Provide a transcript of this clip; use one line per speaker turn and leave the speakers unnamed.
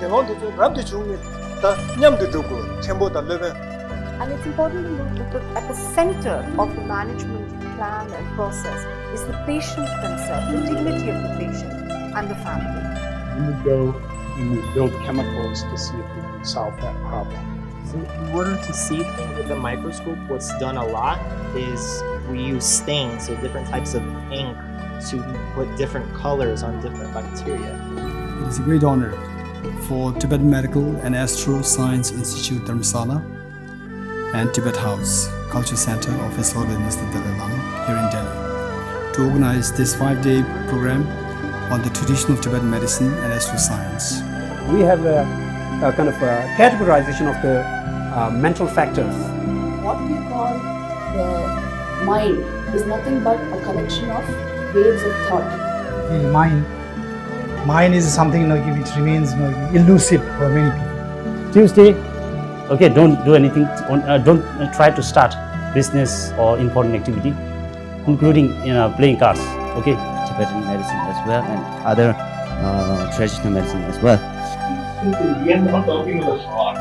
And it's important to note that at the center of the management plan and process is the patient themselves, the dignity of the patient and the family.
We go and we build chemicals to see if we can solve that problem.
So in order to see things with a microscope, what's done a lot is we use stains, so different types of ink, to put different colors on different bacteria.
It is a great honor for Tibetan Medical and Astro Science Institute Dharamsala and Tibet House Culture Center of His Holiness the Dalai Lama here in Delhi to organize this 5-day program on the tradition of Tibetan medicine and astro science.
We have a kind of a categorization of the mental factors.
What we call the mind is nothing but a collection of waves of thought.
The mind is something which remains elusive for many people.
Tuesday, okay, don't do anything. Don't try to start business or important activity, including playing cards. Okay,
Tibetan medicine as well and other traditional medicine as well.
In the end, I'm talking about heart.